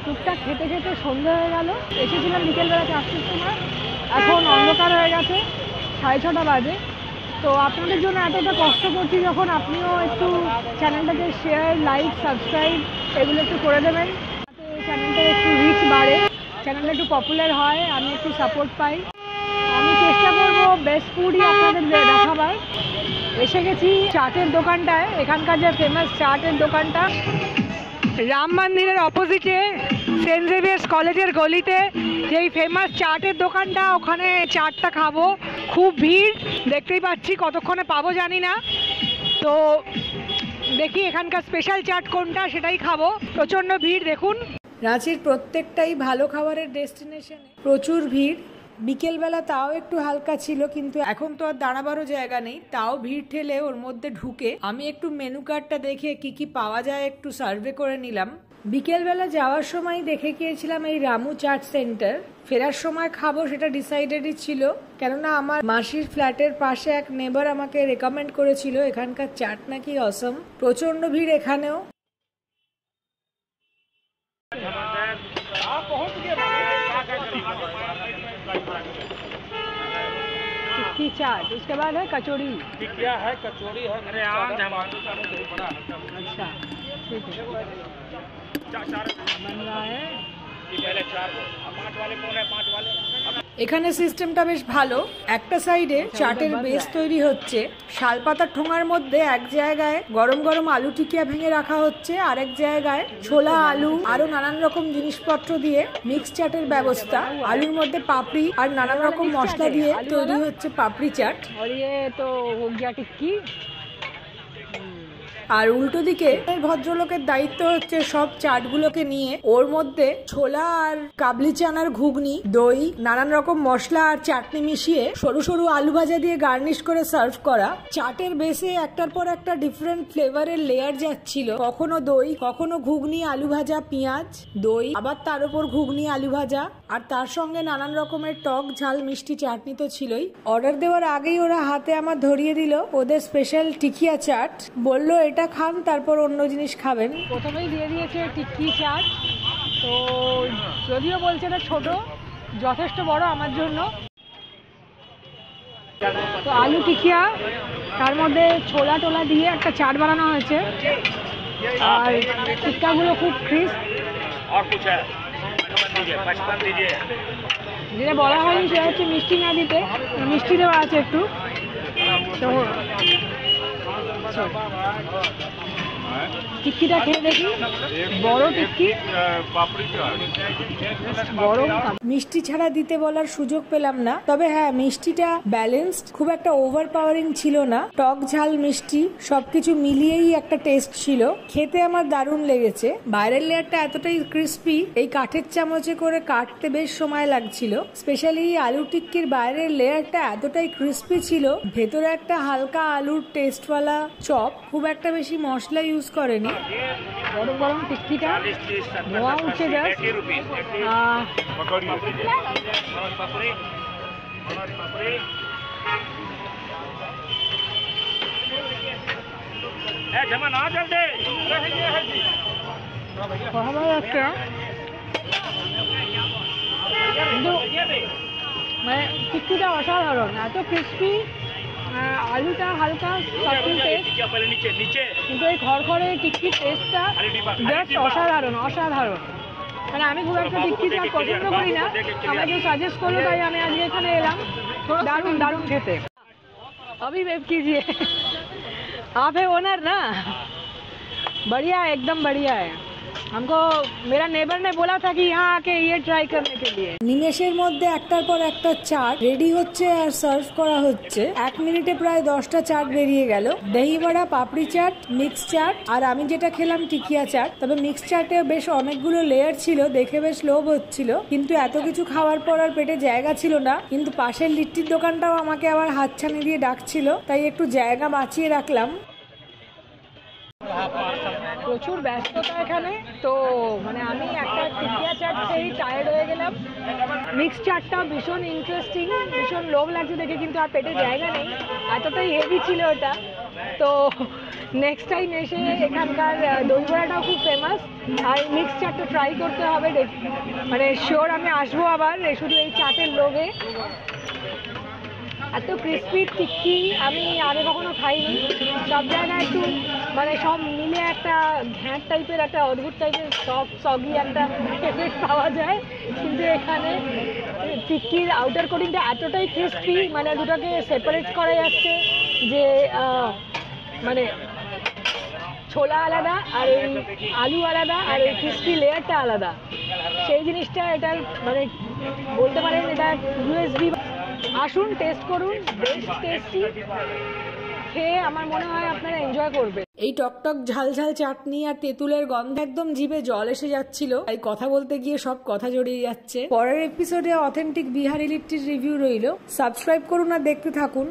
টুকটাক খেতে খেতে সন্ধ্যা হয়ে গেল। এসেছিলাম বিকেলবেলা 4টার সময়, এখন অন্ধকার হয়ে গেছে, 6:30 বাজে। তো আপনাদের জন্য এতটা কষ্ট করছি যখন, আপনিও একটু চ্যানেলটাকে শেয়ার, লাইক, সাবস্ক্রাইব এগুলো একটু করে দেবেন, যাতে চ্যানেলটা একটু রিচ বাড়ে, চ্যানেলটা একটু পপুলার হয়, আমি একটু সাপোর্ট পাই। আমি চেষ্টা করবো বেস্ট ফুডই আপনাদের দেখাবার। এসে গেছি চাটের দোকানটায়, এখানকার যে ফেমাস চাটের দোকানটা রাম মন্দিরের অপোজিটে সেন্ট জেভিয়ার্স কলেজের গলিতে যেই ফেমাস চাটের দোকানটা, ওখানে চাটটা খাবো। খুব ভিড়, দেখতেই পাচ্ছি, কতক্ষণে পাবো জানি না। তো দেখি এখানকার স্পেশাল চাট কোনটা, সেটাই খাবো। প্রচণ্ড ভিড় দেখুন। রাঁচির প্রত্যেকটাই ভালো খাবারের ডেস্টিনেশনে প্রচুর ভিড়। বিকেলবেলা তাও একটু হালকা ছিল, কিন্তু এখন তো আর দাঁড়াবারও জায়গা নেই, তাও ভিড় ঠেলে ওর মধ্যে ঢুকে আমি একটু মেনু কার্ডটা দেখে কি কি পাওয়া যায় একটু সার্ভে করে নিলাম। বিকেলবেলা যাওয়ার সময় দেখে গিয়েছিলাম এই রামু চাট সেন্টার, ফেরার সময় খাবো সেটা ডিসাইডেডই ছিল, কেননা আমার মাসির ফ্ল্যাটের পাশে এক নেবার আমাকে রেকমেন্ড করেছিল এখানকার চাট নাকি অসম। প্রচন্ড ভিড় এখানেও। टिक्की चाट, उसके बाद है कचौड़ी, टिक्किया है, कचौड़ी है, अच्छा ठीक है, बन रहा है। এখানে সিস্টেমটা বেশ ভালো। একটা সাইডে চাটের বেস তৈরি হচ্ছে, শালপাতার ঠোঙার মধ্যে এক জায়গায় গরম গরম আলু টিকিয়া ভেঙে রাখা হচ্ছে, আরেক জায়গায় ছোলা, আলু আরো নানান রকম জিনিসপত্র দিয়ে মিক্স চাটের ব্যবস্থা। আলুর মধ্যে পাপড়ি আর নানান রকম মশলা দিয়ে তৈরি হচ্ছে পাপড়ি চাট। টিক্কি। আর উল্টো দিকে ভদ্রলোকের দায়িত্ব হচ্ছে সব চাটগুলোকে নিয়ে ওর মধ্যে ছোলা আর কাবলি চানার ঘুগনি, দই, নানান রকম মশলা আর চাটনি মিশিয়ে সরু সরু আলু ভাজা দিয়ে গার্নিশ করে সার্ভ করা। চাটের বেসে একটার পর একটা ডিফারেন্ট ফ্লেভারের লেয়ার যাচ্ছিল, কখনো দই, কখনো ঘুগনি, আলু ভাজা, পেঁয়াজ, দই, আবার তার উপর ঘুগনি, আলু ভাজা, আর তার সঙ্গে নানান রকমের টক, ঝাল, মিষ্টি চাটনি তো ছিলই। অর্ডার দেওয়ার আগেই ওরা হাতে আমার ধরিয়ে দিল ওদের স্পেশাল টিকিয়া চাট, বললো এটা খান তারপর অন্য জিনিস খাবেন। প্রথমেই দিয়ে দিয়েছে টিক্কি চাট, তো যদিও বলছে এটা ছোট, যথেষ্ট বড় আমার জন্য। তো আলু টিকিয়া, তার মধ্যে ছোলা টোলা দিয়ে একটা চাট বানানো হয়েছে, আর টিক্কাগুলো খুব ক্রিস্প। যেটা বলা হয়নি সেটা হচ্ছে মিষ্টি না দিতে, মিষ্টি দেওয়া আছে একটু। তো টিক্কিটা খেয়ে দেখি, বড় টিক্কি, গরম। মিষ্টি ছাড়া দিতে বলার সুযোগ পেলাম না, তবে হ্যাঁ মিষ্টিটা ব্যালেন্সড, খুব একটা ওভার পাওয়ারিং ছিল না, টক, ঝাল, মিষ্টি সবকিছু মিলিয়েই একটা টেস্ট ছিল। খেতে আমার দারুণ লেগেছে। বাইরের লেয়ারটা এতটাই ক্রিস্পি, এই কাঠের চামচে করে কাটতে বেশ সময় লাগছিল। স্পেশালি আলু টিক্কির বাইরের লেয়ারটা এতটাই ক্রিস্পি ছিল, ভেতরে একটা হালকা আলুর টেস্টওয়ালা চপ, খুব একটা বেশি মশলা ইউজ করেনি। গরম গরম টিক্কিটা ধোয়া উঠছে জাস্ট। কিন্তু মানে টিক্কিটা অসাধারণ, এত ক্রিস্পি, আলুটা হালকা কিন্তু এই খড়খড়ে টিক্কির টেস্টটা জাস্ট অসাধারণ, অসাধারণ। মানে আমি খুব একটা টিক্কি চাট পছন্দ করি না, আমাকে সাজেস্ট করলো তাই আমি আজকে এখানে এলাম। দারুণ দারুণ খেতে। अभी वेब कीजिए, आप है ओनर ना? बढ़िया है, एकदम बढ़िया है। हमको मेरा नेबर ने बोला था कि यहाँ आके ये ट्राई करने के लिए। নিমেষের মধ্যে একটার পর একটা চাট রেডি হচ্ছে আর সার্ভ করা হচ্ছে। 1 মিনিটে প্রায় 10টা চাট বেরিয়ে গেল। দহি বড়া, পাপড়ি চাট, মিক্স চাট, আর আমি যেটা খেলাম টিকিয়া চাট। তবে মিক্স চাটে বেশ অনেকগুলো লেয়ার ছিল, দেখে বেশ লোভ হচ্ছিল, কিন্তু এত কিছু খাওয়ার পর আর পেটে জায়গা ছিল না। কিন্তু পাশের লিট্টির দোকানটাও আমাকে আবার হাতছানি দিয়ে ডাকছিল, তাই একটু জায়গা বাঁচিয়ে রাখলাম। প্রচুর ব্যস্ততা এখানে, তো মানে আমি একটা টিকিয়া চাট খেয়েই টায়ার্ড হয়ে গেলাম। মিক্স চাটটা ভীষণ ইন্টারেস্টিং, ভীষণ লোভ লাগছে দেখে, কিন্তু আর পেটে জায়গা নেই, এতটাই হেভি ছিল ওটা। তো নেক্সট টাইম এসে এখানকার দই বড়াটাও খুব ফেমাস, আর মিক্স চাটটা ট্রাই করতে হবে। মানে শিওর আমি আসবো আবার শুধু এই চাটের লোভে। এত ক্রিস্পি টিক্কি আমি আগে কখনো খাইনি। সব জায়গায় একটু মানে সব মিলে একটা ঘ্যাঁট টাইপের, একটা অদ্ভুত টাইপের সফট সগি একটা এফেক্ট পাওয়া যায়, কিন্তু এখানে টিক্কির আউটার কোটিংটা এতটাই ক্রিস্পি, মানে দুটোকে সেপারেট করা যাচ্ছে যে মানে ছোলা আলাদা আর এই আলু আলাদা আর এই ক্রিস্পি লেয়ারটা আলাদা। সেই জিনিসটা এটার মানে বলতে পারেন এটা ইউএসবি। আসুন, টেস্ট করুন, বেশ টেস্টি। খেয়ে আমার মনে হয় আপনারা এনজয় করবেন। এই টকটক ঝালঝাল চাটনি আর তেঁতুলের গন্ধ একদম জিভে জল এসে যাচ্ছিল, তাই কথা বলতে গিয়ে সব কথা জড়িয়ে যাচ্ছে। পরের এপিসোডে অথেন্টিক বিহারি লিট্টির রিভিউ রইল। সাবস্ক্রাইব করুন আর দেখতে থাকুন।